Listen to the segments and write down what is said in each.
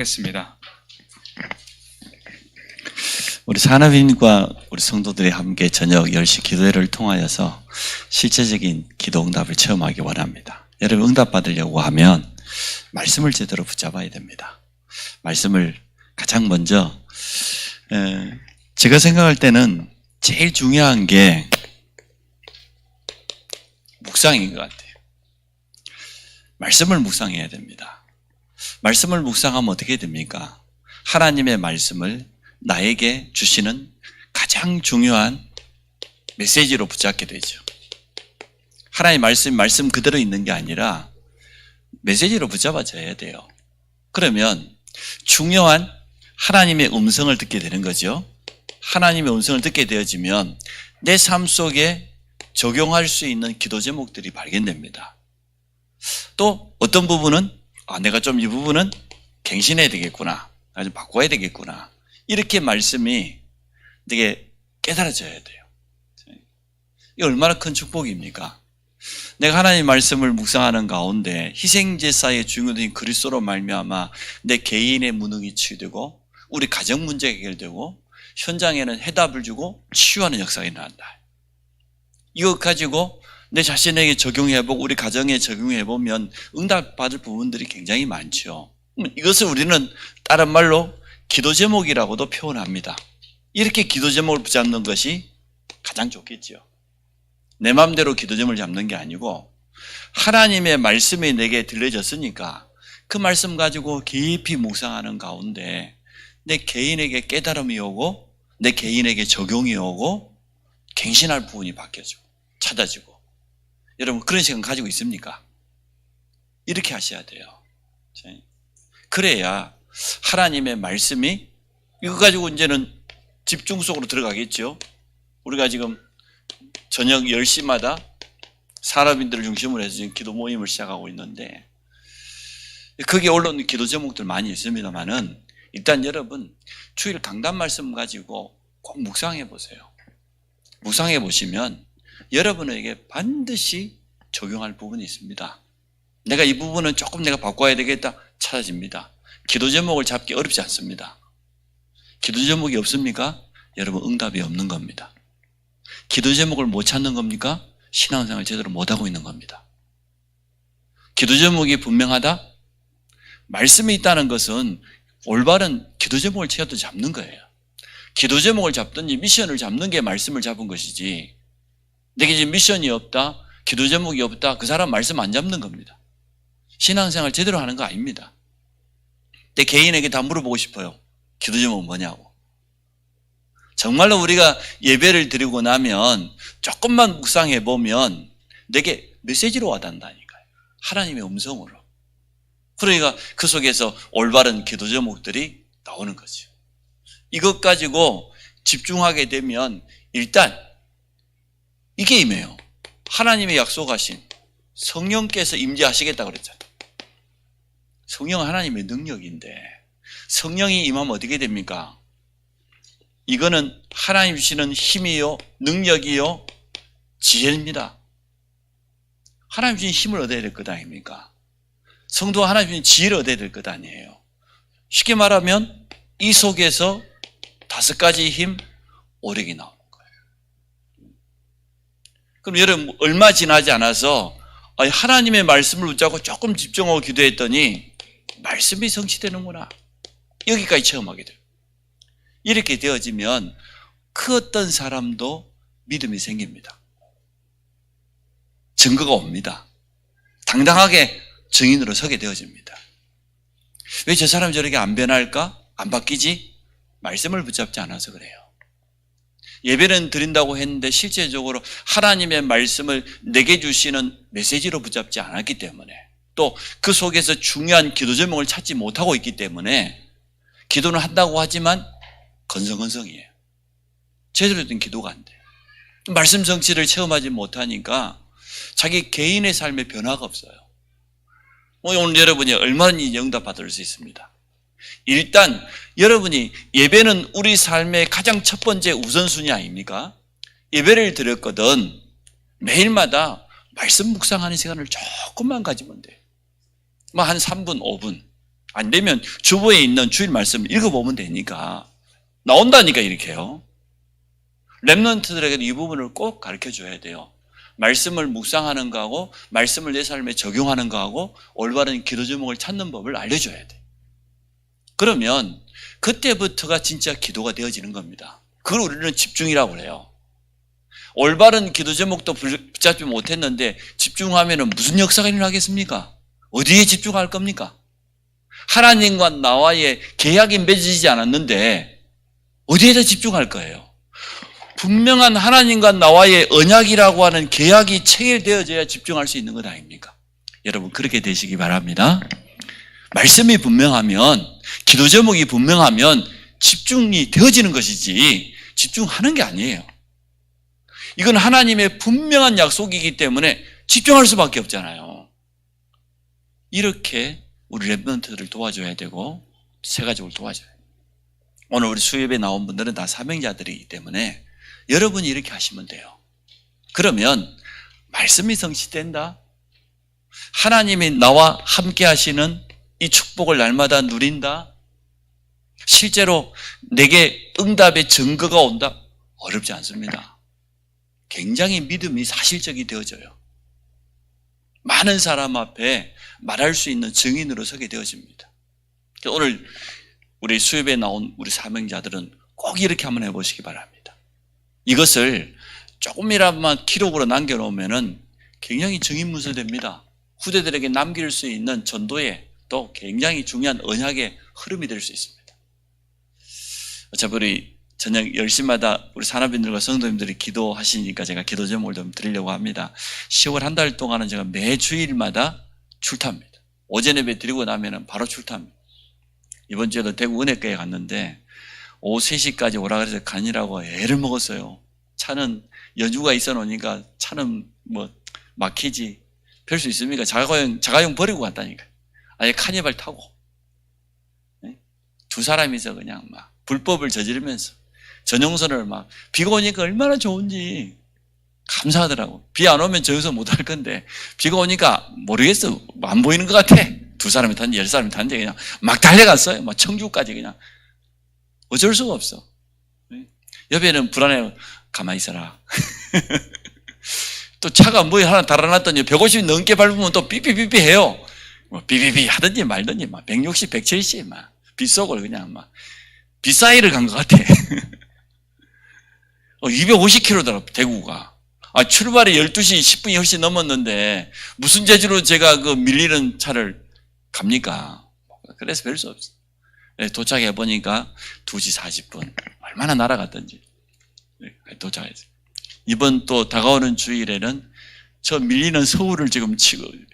하겠습니다. 우리 산업인과 우리 성도들이 함께 저녁 10시 기도회를 통하여서 실제적인 기도 응답을 체험하기 원합니다. 여러분 응답받으려고 하면 말씀을 제대로 붙잡아야 됩니다. 말씀을 가장 먼저 제가 생각할 때는 제일 중요한 게 묵상인 것 같아요. 말씀을 묵상해야 됩니다. 말씀을 묵상하면 어떻게 됩니까? 하나님의 말씀을 나에게 주시는 가장 중요한 메시지로 붙잡게 되죠. 하나님의 말씀 그대로 있는 게 아니라 메시지로 붙잡아져야 돼요. 그러면 중요한 하나님의 음성을 듣게 되는 거죠. 하나님의 음성을 듣게 되어지면 내 삶 속에 적용할 수 있는 기도 제목들이 발견됩니다. 또 어떤 부분은 내가 좀 이 부분은 갱신해야 되겠구나, 좀 바꿔야 되겠구나, 이렇게 말씀이 되게 깨달아져야 돼요. 이게 얼마나 큰 축복입니까? 내가 하나님의 말씀을 묵상하는 가운데 희생제사의 중요한 그리스도로 말미암아 내 개인의 무능이 치유되고 우리 가정 문제가 해결되고 현장에는 해답을 주고 치유하는 역사가 일어난다. 이거 가지고 내 자신에게 적용해보고 우리 가정에 적용해보면 응답받을 부분들이 굉장히 많죠. 이것을 우리는 다른 말로 기도 제목이라고도 표현합니다. 이렇게 기도 제목을 붙잡는 것이 가장 좋겠죠. 내 마음대로 기도 제목을 잡는 게 아니고 하나님의 말씀이 내게 들려졌으니까 그 말씀 가지고 깊이 묵상하는 가운데 내 개인에게 깨달음이 오고 내 개인에게 적용이 오고 갱신할 부분이 바뀌어지고 찾아지고. 여러분 그런 시간 가지고 있습니까? 이렇게 하셔야 돼요. 그래야 하나님의 말씀이 이거 가지고 이제는 집중 속으로 들어가겠죠. 우리가 지금 저녁 10시마다 산업인들을 중심으로 해서 지금 기도 모임을 시작하고 있는데 거기에 올라오는 기도 제목들 많이 있습니다만은 일단 여러분 주일 강단 말씀 가지고 꼭 묵상해 보세요. 묵상해 보시면 여러분에게 반드시 적용할 부분이 있습니다. 내가 이 부분은 조금 내가 바꿔야 되겠다 찾아집니다. 기도 제목을 잡기 어렵지 않습니다. 기도 제목이 없습니까? 여러분 응답이 없는 겁니다. 기도 제목을 못 찾는 겁니까? 신앙생활 제대로 못하고 있는 겁니다. 기도 제목이 분명하다? 말씀이 있다는 것은 올바른 기도 제목을 채워도 잡는 거예요. 기도 제목을 잡든지 미션을 잡는 게 말씀을 잡은 것이지 내게 지금 미션이 없다, 기도 제목이 없다, 그 사람 말씀 안 잡는 겁니다. 신앙생활 제대로 하는 거 아닙니다. 내 개인에게 다 물어보고 싶어요. 기도 제목은 뭐냐고. 정말로 우리가 예배를 드리고 나면 조금만 묵상해 보면 내게 메시지로 와닿는다니까요. 하나님의 음성으로. 그러니까 그 속에서 올바른 기도 제목들이 나오는 거죠. 이것 가지고 집중하게 되면 일단 이게 임해요. 하나님의 약속하신 성령께서 임재하시겠다 그랬잖아요. 성령은 하나님의 능력인데 성령이 임하면 어떻게 됩니까? 이거는 하나님 주시는 힘이요, 능력이요, 지혜입니다. 하나님 주신 힘을 얻어야 될 것 아닙니까? 성도가 하나님 주신 지혜를 얻어야 될 것 아니에요. 쉽게 말하면 이 속에서 5가지 힘, 오력이 나오는 거예요. 그럼 여러분 얼마 지나지 않아서 하나님의 말씀을 붙잡고 조금 집중하고 기도했더니 말씀이 성취되는구나. 여기까지 체험하게 돼요. 이렇게 되어지면 그 어떤 사람도 믿음이 생깁니다. 증거가 옵니다. 당당하게 증인으로 서게 되어집니다. 왜 저 사람이 저렇게 안 변할까? 안 바뀌지? 말씀을 붙잡지 않아서 그래요. 예배는 드린다고 했는데 실제적으로 하나님의 말씀을 내게 주시는 메시지로 붙잡지 않았기 때문에 또 그 속에서 중요한 기도 제목을 찾지 못하고 있기 때문에 기도는 한다고 하지만 건성건성이에요. 제대로 된 기도가 안 돼요. 말씀 성취를 체험하지 못하니까 자기 개인의 삶에 변화가 없어요. 오늘 여러분이 얼마든지 응답받을 수 있습니다. 일단 여러분이 예배는 우리 삶의 가장 첫 번째 우선순위 아닙니까? 예배를 드렸거든 매일마다 말씀 묵상하는 시간을 조금만 가지면 돼요. 한 3분, 5분 안 되면 주보에 있는 주일 말씀을 읽어보면 되니까. 나온다니까 이렇게요. 렘넌트들에게도 이 부분을 꼭 가르쳐줘야 돼요. 말씀을 묵상하는 거하고 말씀을 내 삶에 적용하는 거하고 올바른 기도 제목을 찾는 법을 알려줘야 돼. 그러면 그때부터가 진짜 기도가 되어지는 겁니다. 그걸 우리는 집중이라고 해요. 올바른 기도 제목도 붙잡지 못했는데 집중하면 무슨 역사가 일어나겠습니까? 어디에 집중할 겁니까? 하나님과 나와의 계약이 맺어지지 않았는데 어디에다 집중할 거예요? 분명한 하나님과 나와의 언약이라고 하는 계약이 체결되어져야 집중할 수 있는 것 아닙니까? 여러분 그렇게 되시기 바랍니다. 말씀이 분명하면, 기도 제목이 분명하면 집중이 되어지는 것이지 집중하는 게 아니에요. 이건 하나님의 분명한 약속이기 때문에 집중할 수밖에 없잖아요. 이렇게 우리 렘넌트들을 도와줘야 되고 새 가족을 도와줘야 돼요. 오늘 우리 수협에 나온 분들은 다 사명자들이기 때문에 여러분이 이렇게 하시면 돼요. 그러면 말씀이 성취된다. 하나님이 나와 함께 하시는 이 축복을 날마다 누린다. 실제로 내게 응답의 증거가 온다. 어렵지 않습니다. 굉장히 믿음이 사실적이 되어져요. 많은 사람 앞에 말할 수 있는 증인으로 서게 되어집니다. 오늘 우리 수협에 나온 우리 사명자들은 꼭 이렇게 한번 해보시기 바랍니다. 이것을 조금이라만 기록으로 남겨놓으면 굉장히 증인문서 됩니다. 후대들에게 남길 수 있는 전도에 또 굉장히 중요한 언약의 흐름이 될 수 있습니다. 어차피 우리 저녁 10시마다 우리 산업인들과 성도님들이 기도하시니까 제가 기도 제목을 좀 드리려고 합니다. 10월 한 달 동안은 제가 매 주일마다 출타합니다. 오전 예배 드리고 나면 바로 출타합니다. 이번 주에도 대구 은혜교회 갔는데 오후 3시까지 오라 그래서 가니라고 애를 먹었어요. 차는 여주가 있어 놓으니까 차는 뭐 막히지. 별 수 있습니까? 자가용 버리고 갔다니까. 아예 카니발 타고. 두 사람이서 그냥 막 불법을 저지르면서 전용선을 막 비가 오니까 얼마나 좋은지 감사하더라고. 비 안 오면 저기서 못 할 건데 비가 오니까 모르겠어. 안 보이는 것 같아. 두 사람이 탔는지 10사람이 탔는데 그냥 막 달려갔어요. 막 청주까지 그냥. 어쩔 수가 없어. 옆에는 불안해요. 가만히 있어라. 또 차가 뭐 하나 달아놨더니 150 넘게 밟으면 또 삐삐삐삐 해요. 뭐 삐삐삐 하든지 말든지 막 160, 170 막 빗속을 그냥 막 빗사이를 간 것 같아. 250km더라 대구가. 출발이 12시 10분이 훨씬 넘었는데 무슨 재주로 제가 그 밀리는 차를 갑니까? 그래서 별 수 없어. 도착해 보니까 2시 40분. 얼마나 날아갔던지. 도착했어요. 이번 또 다가오는 주일에는 저 밀리는 서울을 지금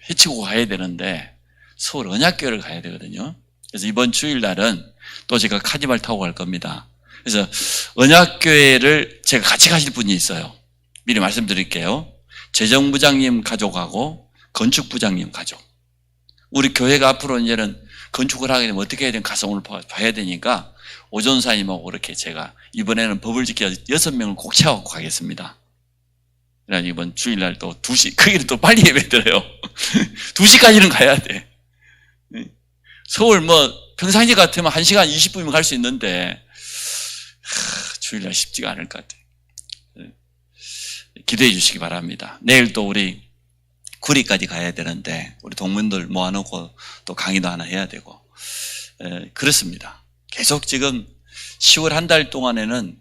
헤치고 가야 되는데 서울 언약교회를 가야 되거든요. 그래서 이번 주일날은 또 제가 카니발 타고 갈 겁니다. 그래서 언약교회를 제가 같이 가실 분이 있어요. 미리 말씀드릴게요. 재정부장님 가족하고 건축부장님 가족. 우리 교회가 앞으로 이제는 건축을 하게 되면 어떻게 해야 되는 가서 오늘 봐야 되니까 오전사님하고 그렇게 제가 이번에는 법을 지켜 6명을 꼭 채워갖고 가겠습니다. 그래서 이번 주일날 또 2시, 거기는 또 빨리 예배 드려요. 2시까지는 가야 돼. 서울 뭐 평상시 같으면 1시간 20분이면 갈 수 있는데 주일날 쉽지가 않을 것 같아요. 기도해 주시기 바랍니다. 내일 또 우리 구리까지 가야 되는데 우리 동문들 모아놓고 또 강의도 하나 해야 되고 그렇습니다. 계속 지금 10월 한 달 동안에는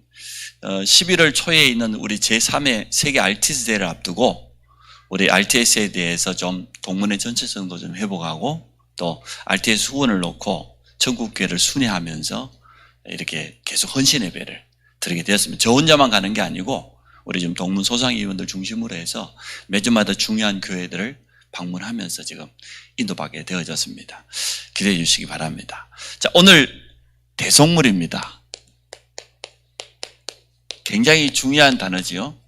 11월 초에 있는 우리 제3회 세계 RTS 대회를 앞두고 우리 RTS에 대해서 좀 동문회 전체성도 좀 회복하고 또 RTS 후원을 놓고 전국교회를 순회하면서 이렇게 계속 헌신 예배를 드리게 되었습니다. 저 혼자만 가는 게 아니고 우리 지금 동문 소상위원들 중심으로 해서 매주마다 중요한 교회들을 방문하면서 지금 인도받게 되어졌습니다. 기대해 주시기 바랍니다. 자, 오늘 대속물입니다. 굉장히 중요한 단어지요.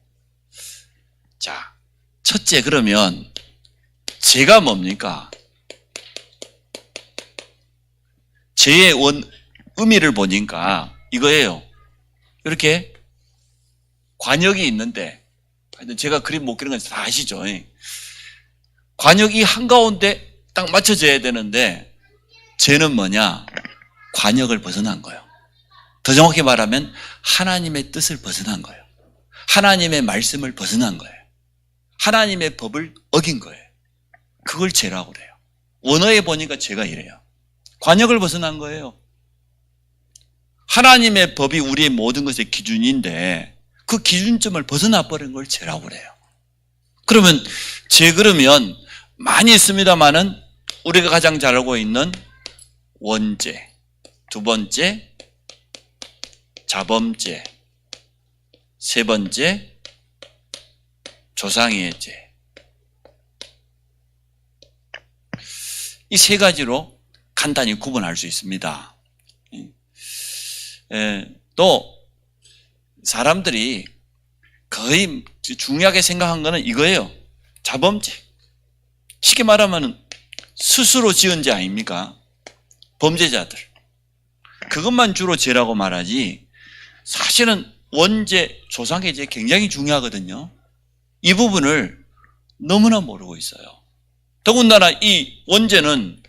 자, 첫째 그러면 죄가 뭡니까? 죄의 의미를 보니까 이거예요. 이렇게 관역이 있는데 제가 그림 못 그리는 건 다 아시죠? 관역이 한가운데 딱 맞춰져야 되는데 죄는 뭐냐? 관역을 벗어난 거예요. 더 정확히 말하면 하나님의 뜻을 벗어난 거예요. 하나님의 말씀을 벗어난 거예요. 하나님의 법을 어긴 거예요. 그걸 죄라고 그래요. 원어에 보니까 죄가 이래요. 관역을 벗어난 거예요. 하나님의 법이 우리의 모든 것의 기준인데 그 기준점을 벗어나 버린 걸 죄라고 그래요. 그러면 죄 그러면 많이 있습니다만은 우리가 가장 잘 알고 있는 원죄, 두 번째 자범죄, 세 번째 조상의 죄. 이 세 가지로 간단히 구분할 수 있습니다. 또 사람들이 거의 중요하게 생각한 거는 이거예요. 자범죄. 쉽게 말하면 스스로 지은 죄 아닙니까? 범죄자들. 그것만 주로 죄라고 말하지 사실은 원죄, 조상의 죄 굉장히 중요하거든요. 이 부분을 너무나 모르고 있어요. 더군다나 이 원죄는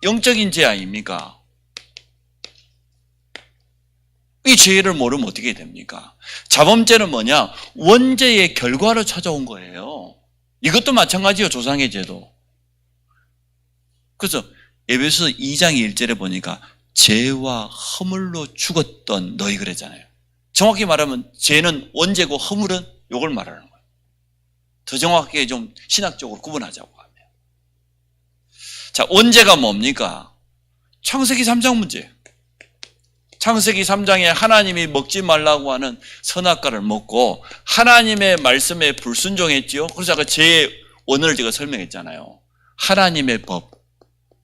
영적인 죄 아닙니까? 이 죄를 모르면 어떻게 됩니까? 자범죄는 뭐냐? 원죄의 결과로 찾아온 거예요. 이것도 마찬가지예요. 조상의 죄도. 그래서 에베소서 2장 1절에 보니까 죄와 허물로 죽었던 너희 그랬잖아요. 정확히 말하면 죄는 원죄고 허물은 이걸 말하는 거예요. 더 정확하게 좀 신학적으로 구분하자고 하면. 자, 원죄가 뭡니까? 창세기 3장 문제. 창세기 3장에 하나님이 먹지 말라고 하는 선악과를 먹고 하나님의 말씀에 불순종했지요. 그래서 아까 죄의 원어를 제가 설명했잖아요. 하나님의 법,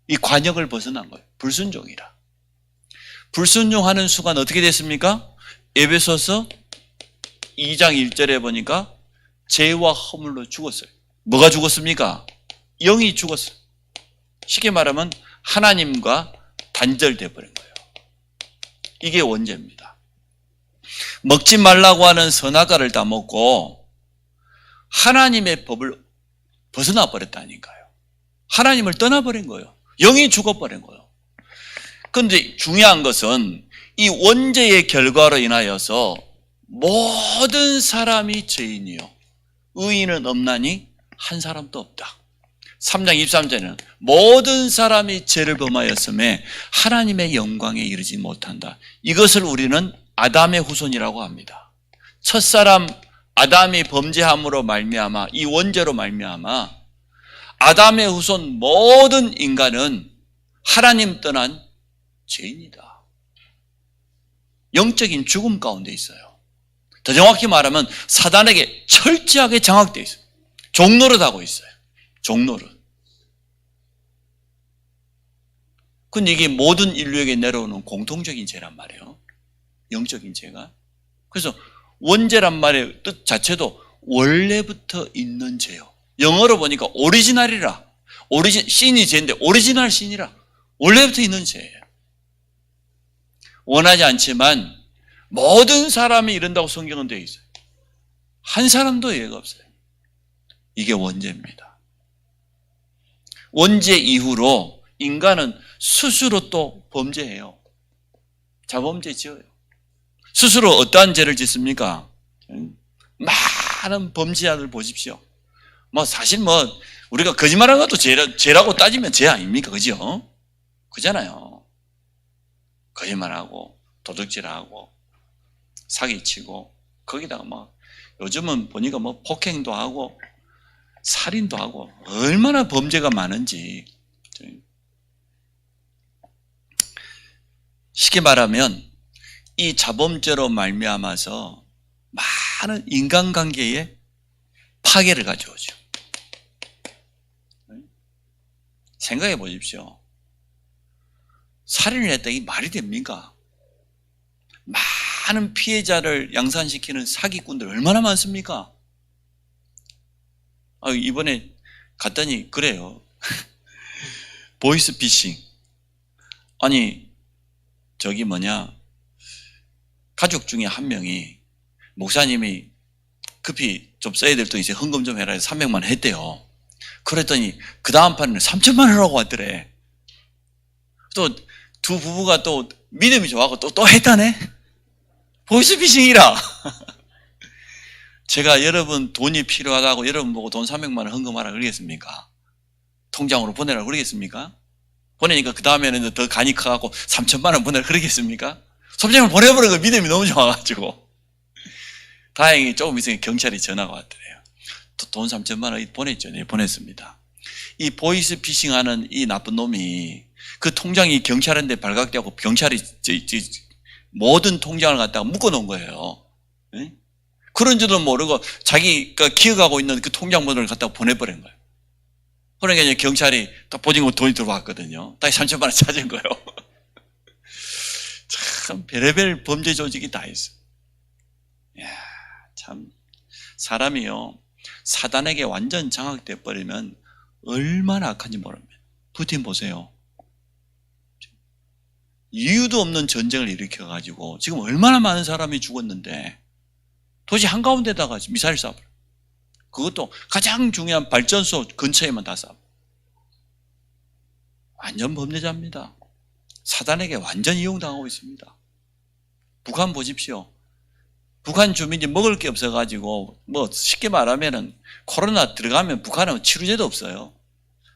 이 관역을 벗어난 거예요. 불순종이라. 불순종하는 순간 어떻게 됐습니까? 에베소서 2장 1절에 보니까 죄와 허물로 죽었어요. 뭐가 죽었습니까? 영이 죽었어요. 쉽게 말하면 하나님과 단절돼 버린 거예요. 이게 원죄입니다. 먹지 말라고 하는 선악과를 다 먹고 하나님의 법을 벗어나 버렸다니까요. 하나님을 떠나버린 거예요. 영이 죽어버린 거예요. 그런데 중요한 것은 이 원죄의 결과로 인하여서 모든 사람이 죄인이요 의인은 없나니 한 사람도 없다. 3장 23절에는 모든 사람이 죄를 범하였음에 하나님의 영광에 이르지 못한다. 이것을 우리는 아담의 후손이라고 합니다. 첫사람 아담이 범죄함으로 말미암아 이 원죄로 말미암아 아담의 후손 모든 인간은 하나님 떠난 죄인이다. 영적인 죽음 가운데 있어요. 더 정확히 말하면 사단에게 철저하게 장악되어 있어요. 종노릇하고 있어요. 종노릇. 근데 이게 모든 인류에게 내려오는 공통적인 죄란 말이에요. 영적인 죄가. 그래서 원죄란 말의 뜻 자체도 원래부터 있는 죄요. 영어로 보니까 오리지널이라. 신이 죄인데 오리지널 신이라. 원래부터 있는 죄예요. 원하지 않지만 모든 사람이 이런다고 성경은 되어 있어요. 한 사람도 예가 없어요. 이게 원죄입니다. 원죄 이후로 인간은 스스로 또 범죄해요. 자범죄 지어요. 스스로 어떠한 죄를 짓습니까? 많은 범죄자들 보십시오. 사실 우리가 거짓말하는 것도 죄라고 따지면 죄 아닙니까? 그죠? 그잖아요. 거짓말하고 도둑질하고 사기치고 거기다가 요즘은 보니까 폭행도 하고 살인도 하고 얼마나 범죄가 많은지. 쉽게 말하면 이 자범죄로 말미암아서 많은 인간관계에 파괴를 가져오죠. 생각해 보십시오. 살인을 했다, 이 말이 됩니까? 많은 피해자를 양산시키는 사기꾼들 얼마나 많습니까? 이번에 갔더니 그래요. 보이스피싱. 아니 가족 중에 한 명이 목사님이 급히 좀 써야 될 돈 이제 헌금 좀 해라 해서 300만 원 했대요. 그랬더니 그 다음 판에는 3천만 원 하고 왔더래. 또 두 부부가 또 믿음이 좋아하고 또 했다네. 보이스피싱이라. 제가 여러분 돈이 필요하다고 여러분 보고 돈 300만 원 헌금하라 그러겠습니까? 통장으로 보내라고 그러겠습니까? 보내니까 그 다음에는 더 간이 커갖고 3천만 원 보내라 그러겠습니까? 소장을 보내버린 거 믿음이 너무 좋아가지고. 다행히 조금 있으니 경찰이 전화가 왔더래요. 돈 3천만 원 보냈죠. 네, 보냈습니다. 이 보이스피싱하는 이 나쁜 놈이 그 통장이 경찰한테 발각되고 경찰이 모든 통장을 갖다가 묶어놓은 거예요. 네? 그런 줄도 모르고 자기가 기억하고 있는 그 통장 번호를 갖다가 보내버린 거예요. 그러니까 이제 경찰이 딱 보증금 돈이 들어왔거든요. 다시 3천만 원 찾은 거예요. 참 별의별 범죄 조직이 다 있어. 이야, 참 사람이요 사단에게 완전 장악돼 버리면 얼마나 악한지 모릅니다. 푸틴 보세요. 이유도 없는 전쟁을 일으켜가지고 지금 얼마나 많은 사람이 죽었는데 도대체 한가운데다가 미사일 쏴버려. 그것도 가장 중요한 발전소 근처에만 다 쏴. 완전 범죄자입니다. 사단에게 완전 이용당하고 있습니다. 북한 보십시오. 북한 주민이 먹을 게 없어가지고 뭐 쉽게 말하면은 코로나 들어가면 북한은 치료제도 없어요.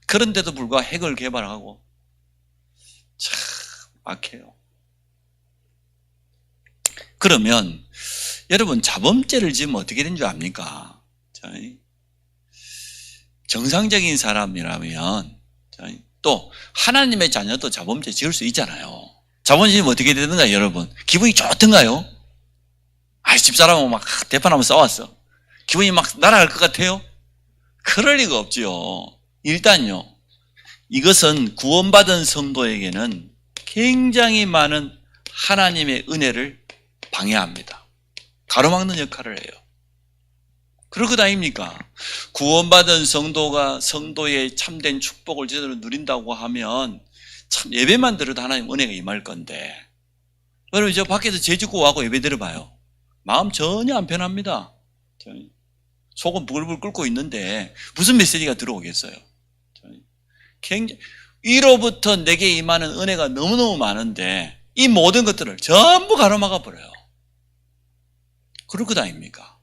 그런데도 불구하고 핵을 개발하고 참 막해요. 그러면 여러분 자범죄를 지으면 어떻게 되는 줄 압니까? 정상적인 사람이라면 또 하나님의 자녀도 자범죄 지을 수 있잖아요. 자범죄 지으면 어떻게 되는가 여러분? 기분이 좋던가요? 집사람하고 막 대판 한번 싸웠어. 기분이 막 날아갈 것 같아요? 그럴 리가 없지요. 일단요, 이것은 구원받은 성도에게는 굉장히 많은 하나님의 은혜를 방해합니다. 가로막는 역할을 해요. 그럴 것 아닙니까? 구원받은 성도가 성도의 참된 축복을 제대로 누린다고 하면 참 예배만 들어도 하나님 은혜가 임할 건데, 여러분 저 밖에서 제주고 와고 예배 들어봐요. 마음 전혀 안 편합니다. 속은 부글부글 끓고 있는데 무슨 메시지가 들어오겠어요? 굉장히 위로부터 내게 임하는 은혜가 너무너무 많은데 이 모든 것들을 전부 가로막아 버려요. 그럴 것 아닙니까?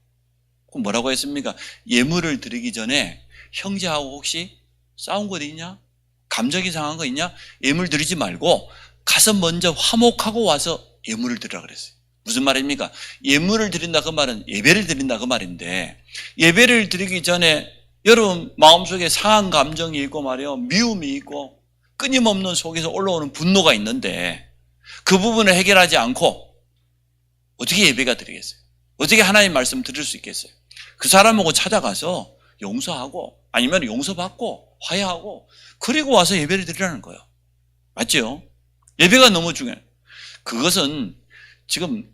그럼 뭐라고 했습니까? 예물을 드리기 전에 형제하고 혹시 싸운 거 있냐? 감정이 상한 거 있냐? 예물 드리지 말고 가서 먼저 화목하고 와서 예물을 드리라 그랬어요. 무슨 말입니까? 예물을 드린다 그 말은 예배를 드린다 그 말인데, 예배를 드리기 전에 여러분 마음속에 상한 감정이 있고 말이요, 미움이 있고 끊임없는 속에서 올라오는 분노가 있는데 그 부분을 해결하지 않고 어떻게 예배가 드리겠어요? 어떻게 하나님 말씀 드릴 수 있겠어요? 그 사람하고 찾아가서 용서하고 아니면 용서받고 화해하고 그리고 와서 예배를 드리라는 거예요. 맞죠? 예배가 너무 중요해요. 그것은 지금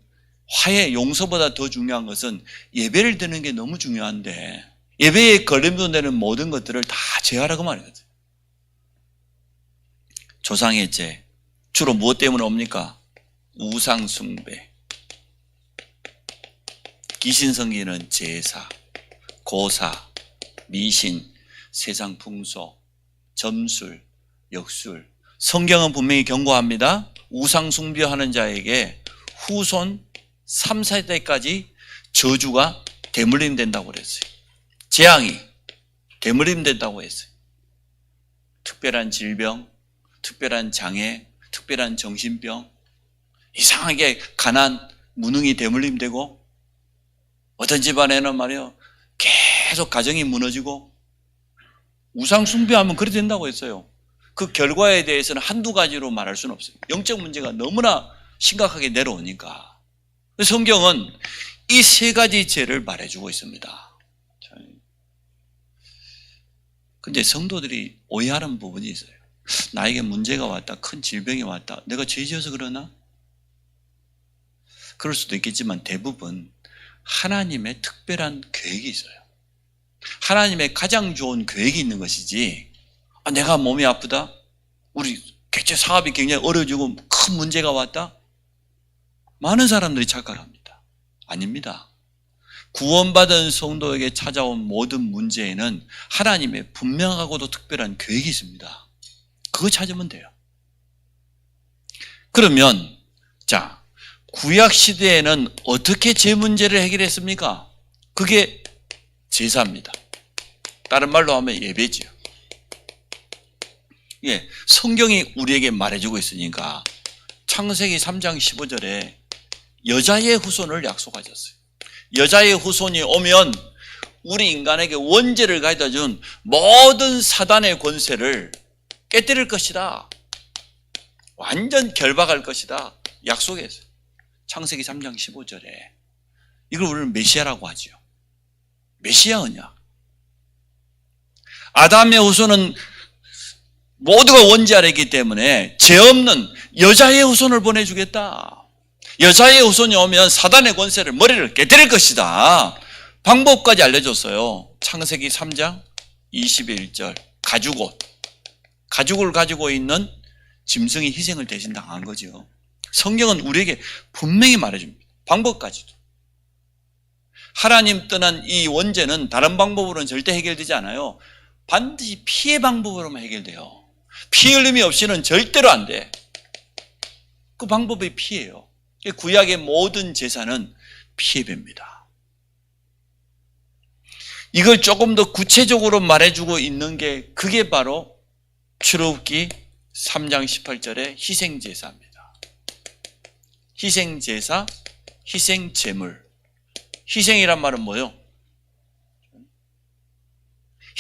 화해, 용서보다 더 중요한 것은 예배를 드리는 게 너무 중요한데 예배에 걸림돌되는 모든 것들을 다 제하라고 말이거든요. 조상의 죄, 주로 무엇 때문에 옵니까? 우상 숭배, 귀신 섬기는 제사, 고사, 미신, 세상 풍속, 점술, 역술. 성경은 분명히 경고합니다. 우상 숭배하는 자에게 후손 3, 4대까지 저주가 대물림 된다고 그랬어요. 재앙이 대물림 된다고 했어요. 특별한 질병, 특별한 장애, 특별한 정신병, 이상하게 가난, 무능이 대물림되고, 어떤 집안에는 말이요 계속 가정이 무너지고, 우상 숭배하면 그렇게 된다고 했어요. 그 결과에 대해서는 한두 가지로 말할 수는 없어요. 영적 문제가 너무나 심각하게 내려오니까. 성경은 이 세 가지 죄를 말해주고 있습니다. 근데 성도들이 오해하는 부분이 있어요. 나에게 문제가 왔다, 큰 질병이 왔다, 내가 죄 지어서 그러나? 그럴 수도 있겠지만 대부분 하나님의 특별한 계획이 있어요. 하나님의 가장 좋은 계획이 있는 것이지, 내가 몸이 아프다, 우리 객체 사업이 굉장히 어려워지고 큰 문제가 왔다, 많은 사람들이 착각합니다. 아닙니다. 구원받은 성도에게 찾아온 모든 문제에는 하나님의 분명하고도 특별한 계획이 있습니다. 그거 찾으면 돼요. 그러면 자, 구약 시대에는 어떻게 제 문제를 해결했습니까? 그게 제사입니다. 다른 말로 하면 예배지요. 예, 성경이 우리에게 말해주고 있으니까 창세기 3장 15절에 여자의 후손을 약속하셨어요. 여자의 후손이 오면 우리 인간에게 원죄를 가져다 준 모든 사단의 권세를 깨뜨릴 것이다. 완전 결박할 것이다. 약속했어요. 창세기 3장 15절에. 이걸 우리는 메시아라고 하죠. 메시아 언약. 아담의 후손은 모두가 원죄 아래 있기 때문에 죄 없는 여자의 후손을 보내주겠다. 여자의 후손이 오면 사단의 권세를, 머리를 깨뜨릴 것이다. 방법까지 알려줬어요. 창세기 3장 21절. 가죽옷. 가죽을 가지고 있는 짐승이 희생을 대신 당한 거죠. 성경은 우리에게 분명히 말해줍니다. 방법까지도. 하나님 떠난 이 원죄는 다른 방법으로는 절대 해결되지 않아요. 반드시 피해 방법으로만 해결돼요. 피 흘림이 없이는 절대로 안 돼. 그 방법이 피해요. 구약의 모든 제사는 피해배입니다. 이걸 조금 더 구체적으로 말해주고 있는 게 그게 바로 출애굽기 3장 18절의 희생제사입니다. 희생제사, 희생제물. 희생이란 말은 뭐예요?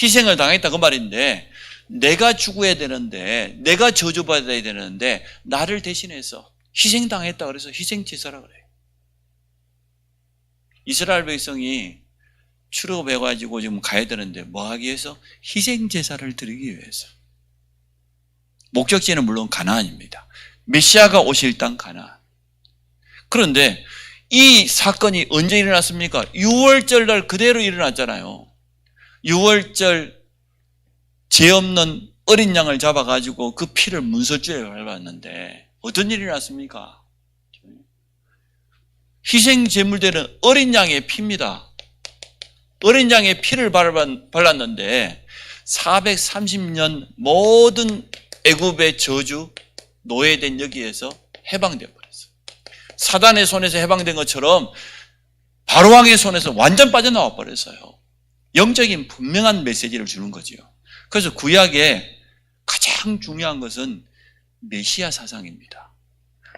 희생을 당했다 그 말인데 내가 죽어야 되는데 내가 저주받아야 되는데 나를 대신해서 희생당했다 그래서 희생제사라 그래요. 이스라엘 백성이 출애굽해가지고 지금 가야 되는데 뭐 하기 위해서? 희생제사를 드리기 위해서. 목적지는 물론 가나안입니다. 메시아가 오실 땅 가나안. 그런데 이 사건이 언제 일어났습니까? 6월절 날 그대로 일어났잖아요. 6월절 죄 없는 어린 양을 잡아가지고 그 피를 문서주에 밟았는데 어떤 일이 났습니까? 희생제물되는 어린 양의 피입니다. 어린 양의 피를 발랐는데 430년 모든 애굽의 저주, 노예된 여기에서 해방되어 버렸어요. 사단의 손에서 해방된 것처럼 바로왕의 손에서 완전 빠져나와 버렸어요. 영적인 분명한 메시지를 주는 거지요. 그래서 구약에 가장 중요한 것은 메시아 사상입니다.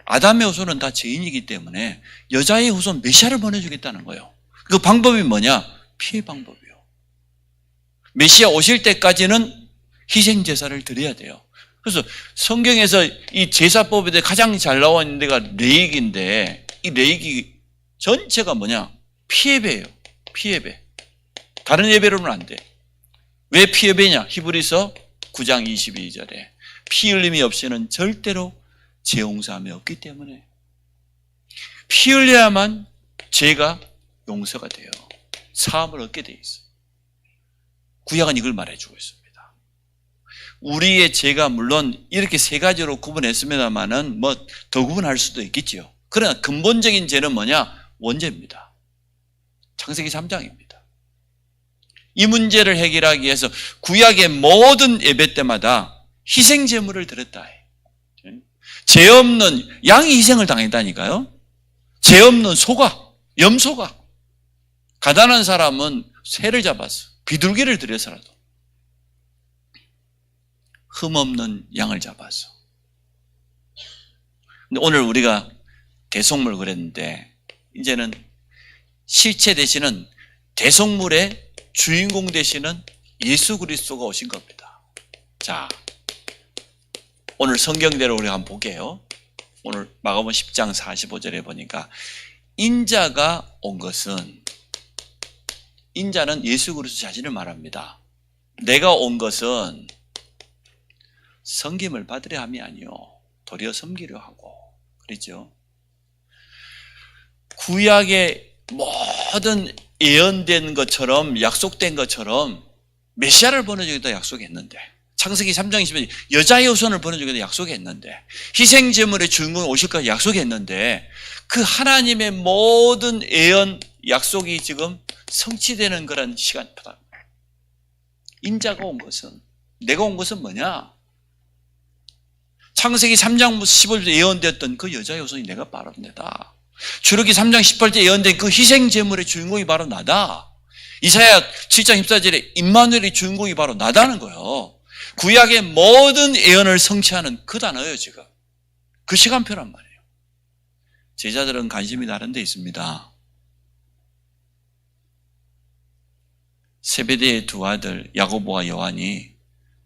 아담의 후손은 다 죄인이기 때문에 여자의 후손 메시아를 보내주겠다는 거예요. 그 방법이 뭐냐? 피해 방법이요. 메시아 오실 때까지는 희생제사를 드려야 돼요. 그래서 성경에서 이 제사법에 대해 가장 잘 나와 있는 데가 레위기인데 이 레위기 전체가 뭐냐? 피해배예요. 피해배. 다른 예배로는 안 돼. 왜 피해배냐? 히브리서 9장 22절에 피 흘림이 없이는 절대로 죄 용서함이 없기 때문에 피 흘려야만 죄가 용서가 돼요. 사함을 얻게 돼 있어요. 구약은 이걸 말해주고 있습니다. 우리의 죄가 물론 이렇게 세 가지로 구분했습니다만은 뭐 더 구분할 수도 있겠지요. 그러나 근본적인 죄는 뭐냐? 원죄입니다. 창세기 3장입니다. 이 문제를 해결하기 위해서 구약의 모든 예배 때마다 희생제물을 드렸다. 죄 없는 양이 희생을 당했다니까요. 죄 없는 소가, 염소가. 가난한 사람은 새를 잡았어. 비둘기를 들여서라도. 흠없는 양을 잡았어. 근데 오늘 우리가 대속물 그랬는데 이제는 실체 대신은 대속물의 주인공 되시는 예수 그리스도가 오신 겁니다. 자, 오늘 성경대로 우리가 한번 볼게요. 오늘 마가복음 10장 45절에 보니까 인자가 온 것은 인자는 예수 그리스도 자신을 말합니다. 내가 온 것은 섬김을 받으려 함이 아니요 도리어 섬기려 하고 그랬죠. 구약의 모든 예언된 것처럼 약속된 것처럼 메시아를 보내주겠다 약속했는데 창세기 3장 20절 여자의 후손을 보내주겠다 약속했는데 희생제물의 주인공이 오실까 약속했는데 그 하나님의 모든 예언 약속이 지금 성취되는 그런 시간이다. 인자가 온 것은 내가 온 것은 뭐냐? 창세기 3장 15절에 예언되었던 그 여자의 후손이 내가 바로 내다. 출애굽기 3장 18절에 예언된 그 희생 제물의 주인공이 바로 나다. 이사야 7장 14절에 임마누엘의 주인공이 바로 나다는 거예요. 구약의 모든 예언을 성취하는 그 단어예요, 지금. 그 시간표란 말이에요. 제자들은 관심이 다른 데 있습니다. 세베대의 두 아들 야고보와 요한이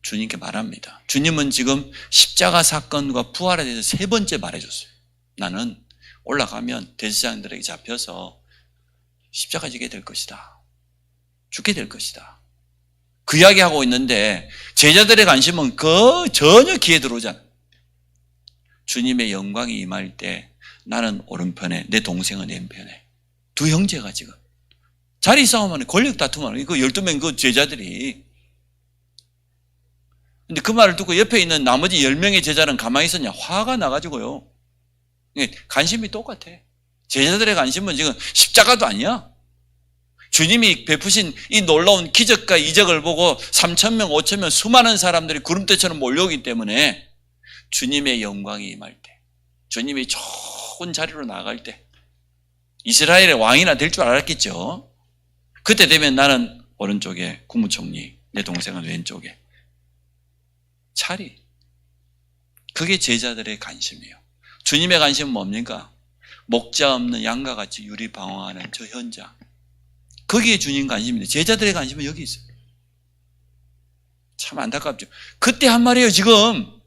주님께 말합니다. 주님은 지금 십자가 사건과 부활에 대해서 세 번째 말해줬어요. 나는 올라가면 대제사장들에게 잡혀서 십자가 지게 될 것이다. 죽게 될 것이다. 그 이야기하고 있는데 제자들의 관심은 전혀 귀에 들어오지 않아요. 주님의 영광이 임할 때 나는 오른편에, 내 동생은 왼편에. 두 형제가 지금 자리 싸움하는, 권력 다툼하는 그 12명 그 제자들이. 근데 그 말을 듣고 옆에 있는 나머지 10명의 제자는 가만히 있었냐? 화가 나가지고요. 관심이 똑같아. 제자들의 관심은 지금 십자가도 아니야. 주님이 베푸신 이 놀라운 기적과 이적을 보고 3,000명, 5,000명 수많은 사람들이 구름대처럼 몰려오기 때문에 주님의 영광이 임할 때, 주님이 좋은 자리로 나갈 때 이스라엘의 왕이나 될 줄 알았겠죠. 그때 되면 나는 오른쪽에 국무총리, 내 동생은 왼쪽에. 차리. 그게 제자들의 관심이에요. 주님의 관심은 뭡니까? 목자 없는 양과 같이 유리방황하는 저 현장. 거기에 주님 관심인데 제자들의 관심은 여기 있어요. 참 안타깝죠. 그때 한 말이에요, 지금.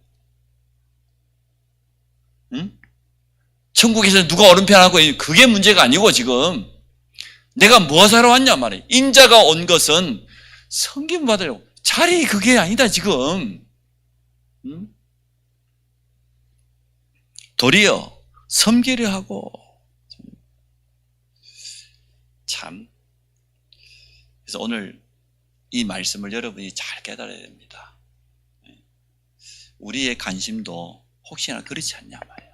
응? 천국에서 누가 오른편하고 그게 문제가 아니고 지금 내가 무엇하러 왔냐 말이에요. 인자가 온 것은 섬김 받으려고. 자리 그게 아니다 지금. 응? 도리어 섬기려 하고. 참. 그래서 오늘 이 말씀을 여러분이 잘 깨달아야 됩니다. 우리의 관심도 혹시나 그렇지 않냐 말이에요.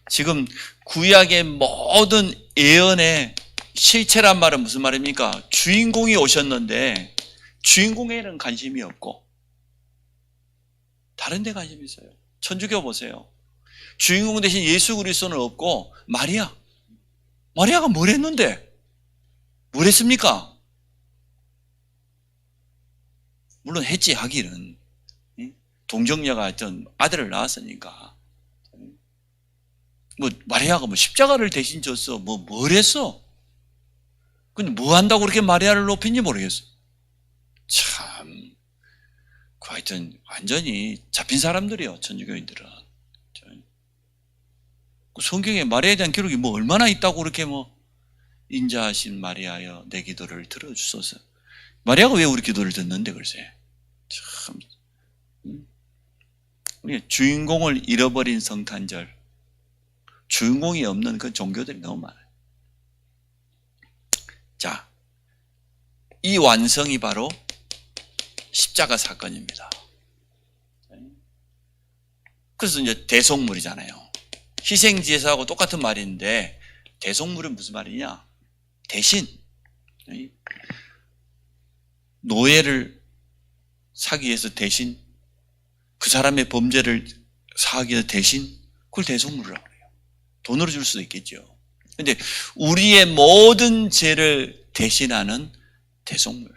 지금 구약의 모든 예언의 실체란 말은 무슨 말입니까? 주인공이 오셨는데 주인공에는 관심이 없고 다른 데 관심이 있어요. 천주교 보세요. 주인공 대신 예수 그리스도는 없고 마리아가 뭘 했는데? 뭘 했습니까? 물론 했지 하기는. 동정녀가 하여튼 아들을 낳았으니까. 마리아가 십자가를 대신 졌어. 뭘 했어? 근데 뭐 한다고 그렇게 마리아를 높인지 모르겠어. 참, 하여튼 완전히 잡힌 사람들이요, 천주교인들은. 성경에 마리아에 대한 기록이 얼마나 있다고 그렇게 인자하신 마리아여 내 기도를 들어주소서. 마리아가 왜 우리 기도를 듣는데 글쎄. 참. 주인공을 잃어버린 성탄절, 주인공이 없는 그 종교들이 너무 많아요. 자, 이 완성이 바로 십자가 사건입니다. 그래서 이제 대속물이잖아요. 희생제사하고 똑같은 말인데 대속물은 무슨 말이냐? 대신 노예를 사기 위해서 대신 그 사람의 범죄를 사하기 위해서 대신 그걸 대속물이라고 해요. 돈으로 줄 수도 있겠죠. 그런데 우리의 모든 죄를 대신하는 대속물,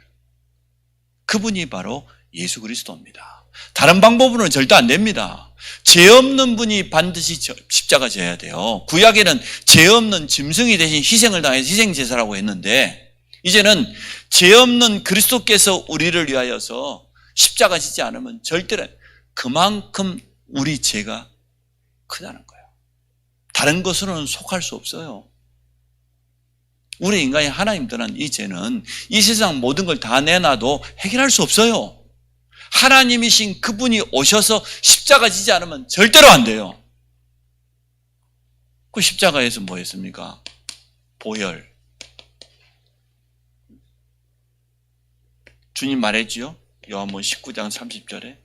그분이 바로 예수 그리스도입니다. 다른 방법으로는 절대 안 됩니다. 죄 없는 분이 반드시 십자가 져야 돼요. 구약에는 죄 없는 짐승이 대신 희생을 당해서 희생제사라고 했는데 이제는 죄 없는 그리스도께서 우리를 위하여서 십자가 지지 않으면 절대로 그만큼 우리 죄가 크다는 거예요. 다른 것으로는 속할 수 없어요. 우리 인간이 하나님 떠난 이 죄는 이 세상 모든 걸 다 내놔도 해결할 수 없어요. 하나님이신 그분이 오셔서 십자가 지지 않으면 절대로 안 돼요. 그 십자가에서 뭐 했습니까? 보혈. 주님 말했지요. 요한복음 19장 30절에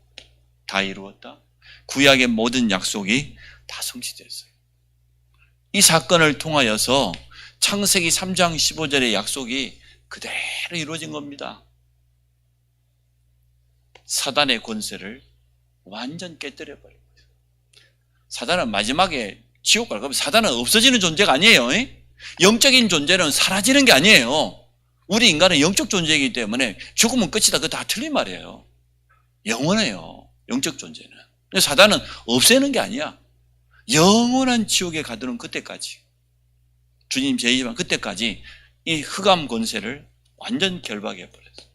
다 이루었다. 구약의 모든 약속이 다 성취됐어요. 이 사건을 통하여서 창세기 3장 15절의 약속이 그대로 이루어진 겁니다. 사단의 권세를 완전 깨뜨려 버린 거예요. 사단은 마지막에 지옥 갈 거면 사단은 없어지는 존재가 아니에요. 영적인 존재는 사라지는 게 아니에요. 우리 인간은 영적 존재이기 때문에 죽으면 끝이다. 그거 다 틀린 말이에요. 영원해요. 영적 존재는. 근데 사단은 없애는 게 아니야. 영원한 지옥에 가두는 그때까지. 주님 제2만 그때까지 이 흑암 권세를 완전 결박해 버렸어요.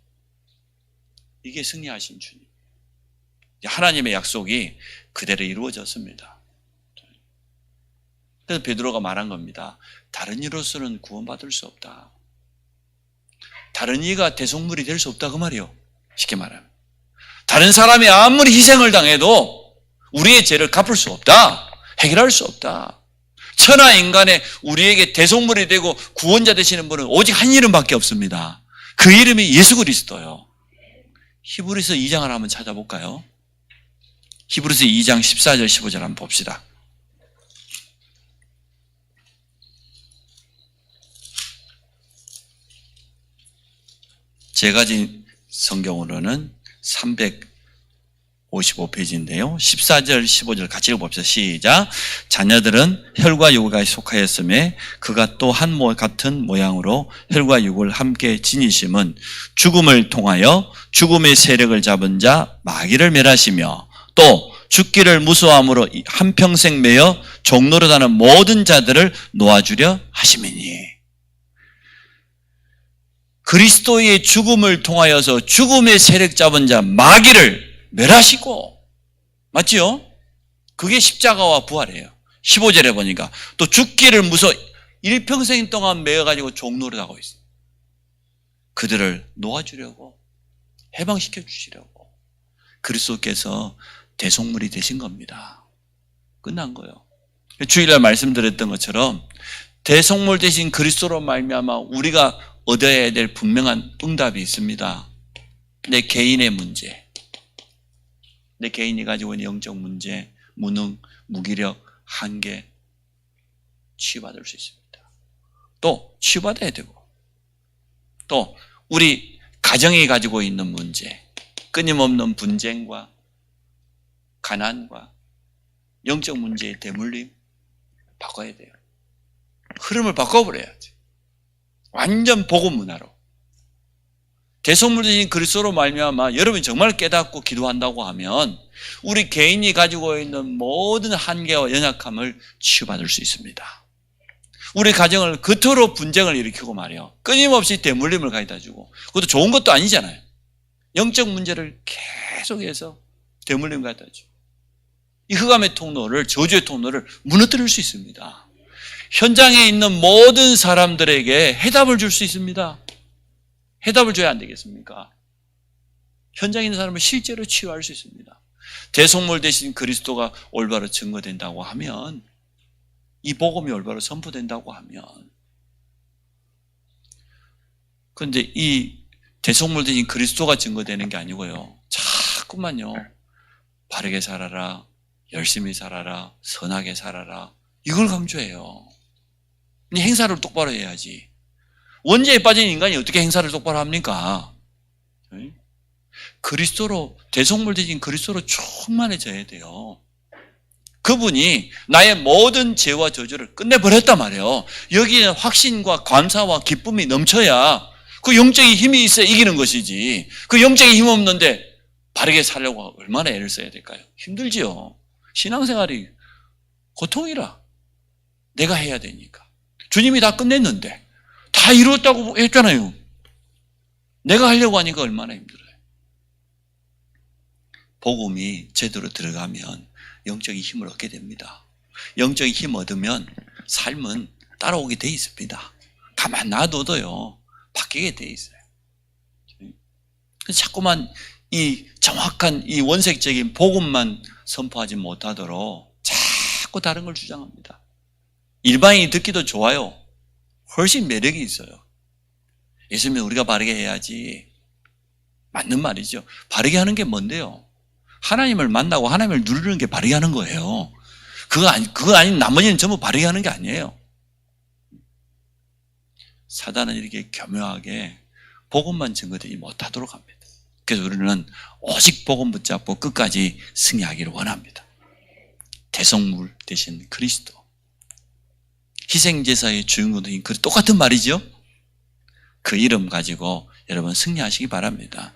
이게 승리하신 주님. 하나님의 약속이 그대로 이루어졌습니다. 그래서 베드로가 말한 겁니다. 다른 이로서는 구원받을 수 없다. 다른 이가 대속물이 될 수 없다 그 말이에요. 쉽게 말하면. 다른 사람이 아무리 희생을 당해도 우리의 죄를 갚을 수 없다. 해결할 수 없다. 천하 인간에 우리에게 대속물이 되고 구원자 되시는 분은 오직 한 이름밖에 없습니다. 그 이름이 예수 그리스도요. 히브리서 2장을 한번 찾아볼까요? 히브리서 2장 14절 15절 한번 봅시다. 제가 가진 성경으로는 355페이지인데요. 14절 15절 같이 읽어봅시다. 시작. 자녀들은 혈과 육에 속하였음에 그가 또 한 같은 모양으로 혈과 육을 함께 지니심은 죽음을 통하여 죽음의 세력을 잡은 자 마귀를 멸하시며 또 죽기를 무서워함으로 한평생 매여 종노릇하는 모든 자들을 놓아주려 하심이니. 그리스도의 죽음을 통하여서 죽음의 세력 잡은 자 마귀를 멸하시고, 맞지요? 그게 십자가와 부활이에요. 15절에 보니까 또 죽기를 무서워 일평생 동안 매여가지고 종노릇하고 있어요. 그들을 놓아주려고, 해방시켜 주시려고 그리스도께서 대속물이 되신 겁니다. 끝난 거예요. 주일날 말씀드렸던 것처럼 대속물 되신 그리스도로 말미암아 우리가 얻어야 될 분명한 응답이 있습니다. 내 개인의 문제, 내 개인이 가지고 있는 영적 문제, 무능, 무기력, 한계 치유받을 수 있습니다. 또 치유받아야 되고, 또 우리 가정이 가지고 있는 문제, 끊임없는 분쟁과 가난과 영적 문제의 대물림 바꿔야 돼요. 흐름을 바꿔버려야지. 완전 복음 문화로. 대속물 되신 그리스도로 말미암아 여러분이 정말 깨닫고 기도한다고 하면 우리 개인이 가지고 있는 모든 한계와 연약함을 치유받을 수 있습니다. 우리 가정을 그토록 분쟁을 일으키고 말이에요. 끊임없이 대물림을 가져다 주고, 그것도 좋은 것도 아니잖아요. 영적 문제를 계속해서 대물림 가져다 주고, 이 흑암의 통로를, 저주의 통로를 무너뜨릴 수 있습니다. 현장에 있는 모든 사람들에게 해답을 줄 수 있습니다. 해답을 줘야 안 되겠습니까? 현장에 있는 사람을 실제로 치유할 수 있습니다. 대속물 대신 그리스도가 올바로 증거된다고 하면, 이 복음이 올바로 선포된다고 하면, 그런데 이 대속물 대신 그리스도가 증거되는 게 아니고요, 자꾸만요 바르게 살아라, 열심히 살아라, 선하게 살아라, 이걸 강조해요. 행사를 똑바로 해야지. 원죄에 빠진 인간이 어떻게 행사를 똑바로 합니까? 그리스도로, 대속물 대신 그리스도로 충만해져야 돼요. 그분이 나의 모든 죄와 저주를 끝내버렸단 말이에요. 여기에 확신과 감사와 기쁨이 넘쳐야 그 영적인 힘이 있어야 이기는 것이지. 그 영적인 힘 없는데 바르게 살려고 얼마나 애를 써야 될까요? 힘들지요. 신앙생활이 고통이라. 내가 해야 되니까. 주님이 다 끝냈는데 다 이루었다고 했잖아요. 내가 하려고 하니까 얼마나 힘들어요. 복음이 제대로 들어가면 영적인 힘을 얻게 됩니다. 영적인 힘 얻으면 삶은 따라오게 돼 있습니다. 가만 놔둬도요 바뀌게 돼 있어요. 자꾸만 이 정확한 이 원색적인 복음만 선포하지 못하도록 자꾸 다른 걸 주장합니다. 일반인이 듣기도 좋아요. 훨씬 매력이 있어요. 예수님은 우리가 바르게 해야지. 맞는 말이죠. 바르게 하는 게 뭔데요? 하나님을 만나고 하나님을 누리는 게 바르게 하는 거예요. 그거 아닌 나머지는 전부 바르게 하는 게 아니에요. 사단은 이렇게 교묘하게 복음만 증거되지 못하도록 합니다. 그래서 우리는 오직 복음 붙잡고 끝까지 승리하기를 원합니다. 대속물 대신 그리스도. 희생제사의 주인공인 그 똑같은 말이죠. 그 이름 가지고 여러분 승리하시기 바랍니다.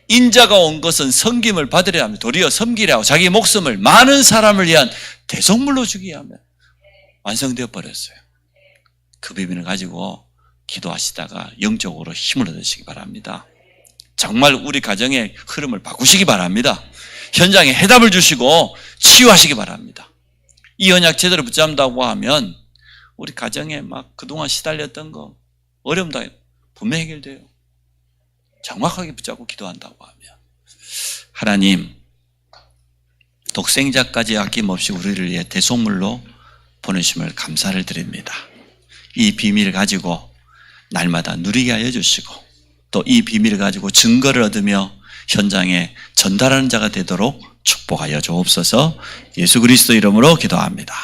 인자가 온 것은 섬김을 받으려 합니다. 도리어 섬기려 하고 자기 목숨을 많은 사람을 위한 대속물로 주기 위하면 완성되어 버렸어요. 그 비밀을 가지고 기도하시다가 영적으로 힘을 얻으시기 바랍니다. 정말 우리 가정의 흐름을 바꾸시기 바랍니다. 현장에 해답을 주시고 치유하시기 바랍니다. 이 언약 제대로 붙잡는다고 하면 우리 가정에 막 그동안 시달렸던 거 어려움 다 분명히 해결돼요. 정확하게 붙잡고 기도한다고 하면. 하나님, 독생자까지 아낌없이 우리를 위해 대속물로 보내심을 감사를 드립니다. 이 비밀을 가지고 날마다 누리게 하여 주시고 또 이 비밀을 가지고 증거를 얻으며 현장에 전달하는 자가 되도록 축복하여 주옵소서. 예수 그리스도 이름으로 기도합니다.